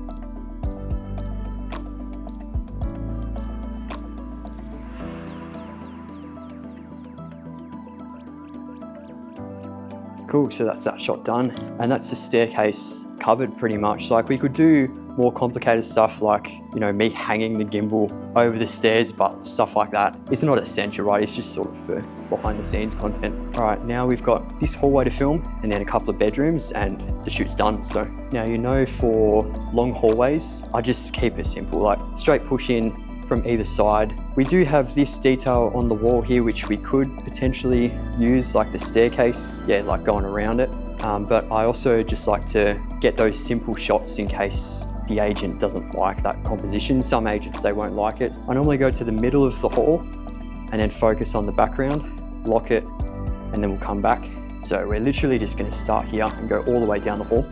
Cool, so that's that shot done. And that's the staircase covered pretty much. Like we could do more complicated stuff like, you know, me hanging the gimbal over the stairs, but stuff like that, it's not essential, right? It's just sort of for behind the scenes content. All right, now we've got this hallway to film and then a couple of bedrooms and the shoot's done. So now, you know, for long hallways, I just keep it simple, like straight push in from either side. We do have this detail on the wall here, which we could potentially use, like the staircase, yeah, like going around it. But I also just like to get those simple shots in case the agent doesn't like that composition. Some agents, they won't like it. I normally go to the middle of the hall and then focus on the background, lock it, and then we'll come back. So we're literally just gonna start here and go all the way down the hall.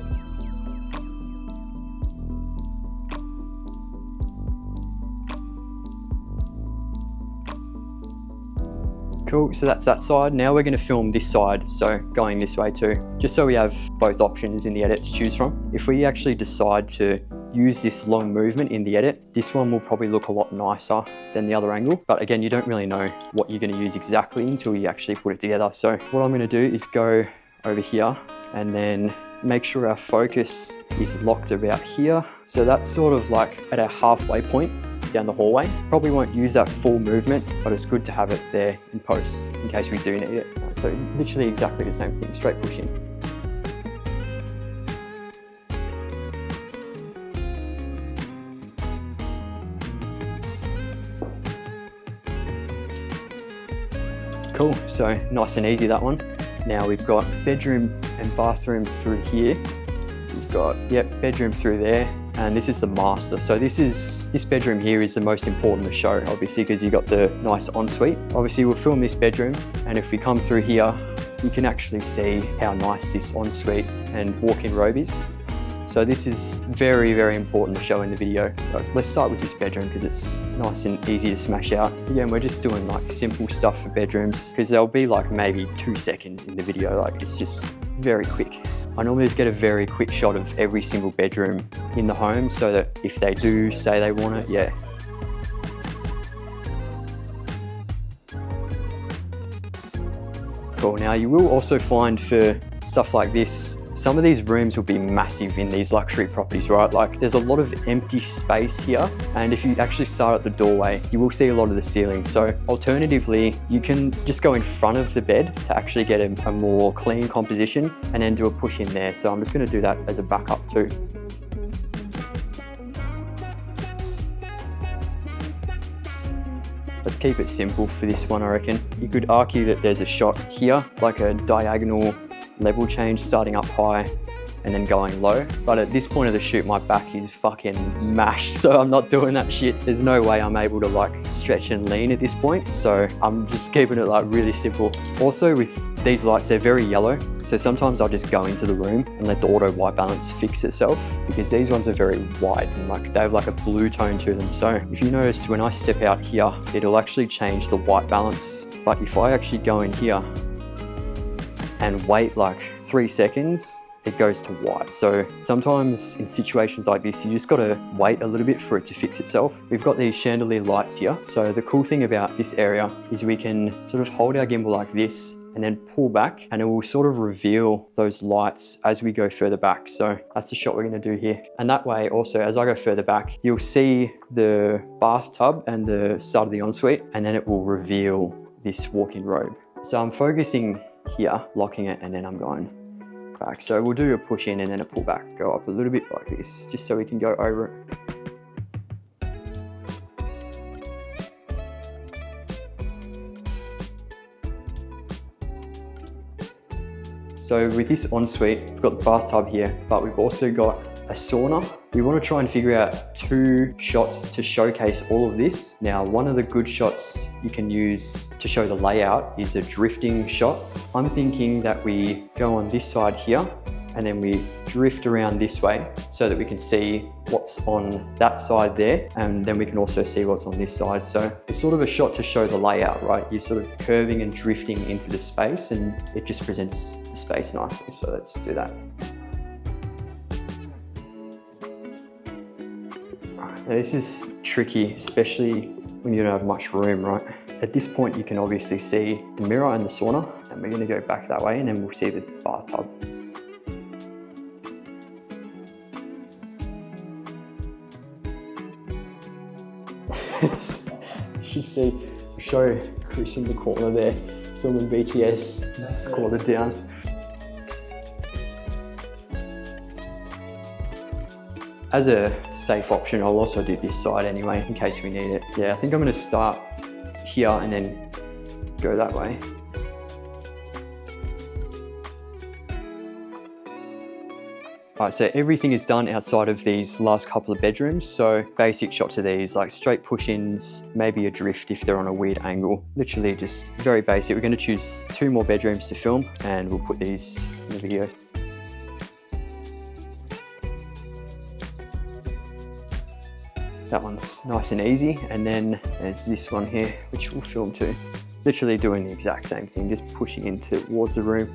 Cool, so that's that side. Now we're gonna film this side, so going this way too, just so we have both options in the edit to choose from. If we actually decide to use this long movement in the edit, this one will probably look a lot nicer than the other angle. But again, you don't really know what you're gonna use exactly until you actually put it together. So what I'm gonna do is go over here and then make sure our focus is locked about here. So that's sort of like at our halfway point down the hallway. Probably won't use that full movement, but it's good to have it there in post in case we do need it. So literally exactly the same thing, straight push in. Cool, so nice and easy that one. Now we've got bedroom and bathroom through here. We've got, yep, bedroom through there, and this is the master. So this bedroom here is the most important to show, obviously, because you got the nice ensuite. Obviously we'll film this bedroom, and if we come through here, you can actually see how nice this ensuite and walk-in robe is. So this is very, very important to show in the video. Let's start with this bedroom because it's nice and easy to smash out. Again, we're just doing like simple stuff for bedrooms because there'll be like maybe 2 seconds in the video. Like it's just very quick. I normally just get a very quick shot of every single bedroom in the home so that if they do say they want it, yeah. Cool, now you will also find for stuff like this, some of these rooms will be massive in these luxury properties, right? Like there's a lot of empty space here. And if you actually start at the doorway, you will see a lot of the ceiling. So alternatively, you can just go in front of the bed to actually get a more clean composition and then do a push in there. So I'm just gonna do that as a backup too. Let's keep it simple for this one, I reckon. You could argue that there's a shot here, like a diagonal level change starting up high and then going low. But at this point of the shoot, my back is fucking mashed, so I'm not doing that shit. There's no way I'm able to like stretch and lean at this point. So I'm just keeping it like really simple. Also with these lights, they're very yellow. So sometimes I'll just go into the room and let the auto white balance fix itself because these ones are very white and like they have like a blue tone to them. So if you notice when I step out here, it'll actually change the white balance. But if I actually go in here and wait like 3 seconds, it goes to white. So sometimes in situations like this, you just gotta wait a little bit for it to fix itself. We've got these chandelier lights here. So the cool thing about this area is we can sort of hold our gimbal like this and then pull back and it will sort of reveal those lights as we go further back. So that's the shot we're gonna do here. And that way also, as I go further back, you'll see the bathtub and the start of the ensuite, and then it will reveal this walk-in robe. So I'm focusing here, locking it, and then I'm going back. So we'll do a push in and then a pull back, go up a little bit like this, just so we can go over it. So with this ensuite, we've got the bathtub here, but we've also got a sauna. We want to try and figure out 2 shots to showcase all of this. Now, one of the good shots you can use to show the layout is a drifting shot. I'm thinking that we go on this side here and then we drift around this way so that we can see what's on that side there, and then we can also see what's on this side. So it's sort of a shot to show the layout, right? You're sort of curving and drifting into the space and it just presents the space nicely. So let's do that. Now this is tricky, especially when you don't have much room, right? At this point, you can obviously see the mirror and the sauna. And we're gonna go back that way and then we'll see the bathtub. You should see, show Chris in the corner there, filming BTS, just squatted down. As a safe option, I'll also do this side anyway, in case we need it. Yeah, I think I'm gonna start here and then go that way. All right, so everything is done outside of these last couple of bedrooms. So basic shots of these, like straight push-ins, maybe a drift if they're on a weird angle. Literally just very basic. We're gonna choose 2 more bedrooms to film and we'll put these in the video. That one's nice and easy. And then there's this one here, which we'll film too. Literally doing the exact same thing, just pushing in towards the room.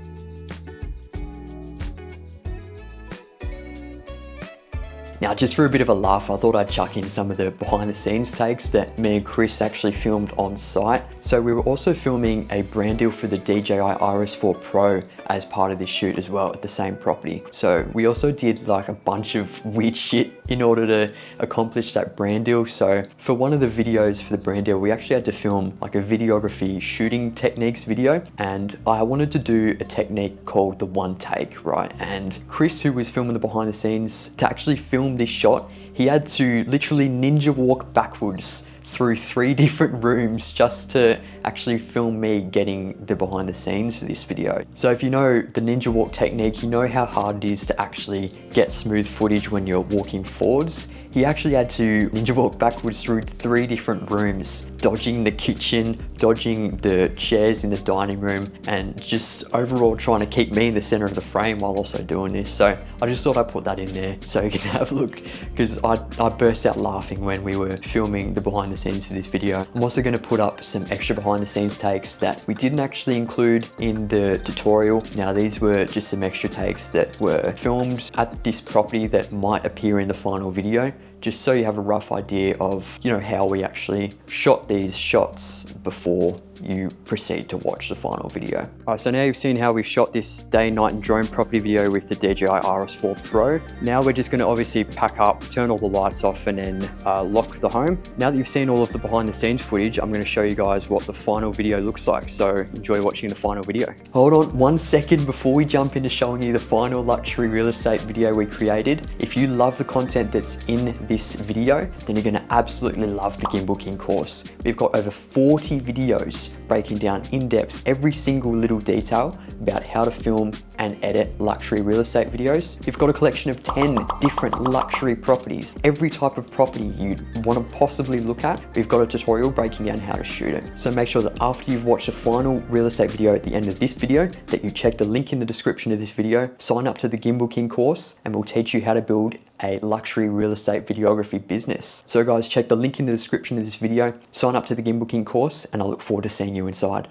Now, just for a bit of a laugh, I thought I'd chuck in some of the behind the scenes takes that me and Chris actually filmed on site. So we were also filming a brand deal for the DJI RS4 Pro as part of this shoot as well at the same property. So we also did like a bunch of weird shit in order to accomplish that brand deal. So for one of the videos for the brand deal, we actually had to film like a videography shooting techniques video. And I wanted to do a technique called the one take, right? And Chris, who was filming the behind the scenes, to actually film this shot, he had to literally ninja walk backwards through 3 different rooms just to actually film me getting the behind the scenes for this video. So if you know the ninja walk technique, you know how hard it is to actually get smooth footage when you're walking forwards. He actually had to ninja walk backwards through 3 different rooms, dodging the kitchen, dodging the chairs in the dining room, and just overall trying to keep me in the center of the frame while also doing this. So I just thought I'd put that in there so you can have a look, because I burst out laughing when we were filming the behind the scenes for this video. I'm also gonna put up some extra behind the scenes takes that we didn't actually include in the tutorial. Now, these were just some extra takes that were filmed at this property that might appear in the final video, just so you have a rough idea of, you know, how we actually shot these shots before you proceed to watch the final video. All right, so now you've seen how we shot this day, night and drone property video with the DJI RS4 Pro. Now we're just gonna obviously pack up, turn all the lights off and then lock the home. Now that you've seen all of the behind the scenes footage, I'm gonna show you guys what the final video looks like. So enjoy watching the final video. Hold on 1 second before we jump into showing you the final luxury real estate video we created. If you love the content that's in this video, then you're gonna absolutely love the Gimbal King course. We've got over 40 videos breaking down in depth every single little detail about how to film and edit luxury real estate videos. We've got a collection of 10 different luxury properties. Every type of property you'd want to possibly look at, we've got a tutorial breaking down how to shoot it. So make sure that after you've watched the final real estate video at the end of this video, that you check the link in the description of this video, sign up to the Gimbal King course, and we'll teach you how to build a luxury real estate videography business. So guys, check the link in the description of this video, sign up to the Gimbal King course, and I look forward to seeing you inside.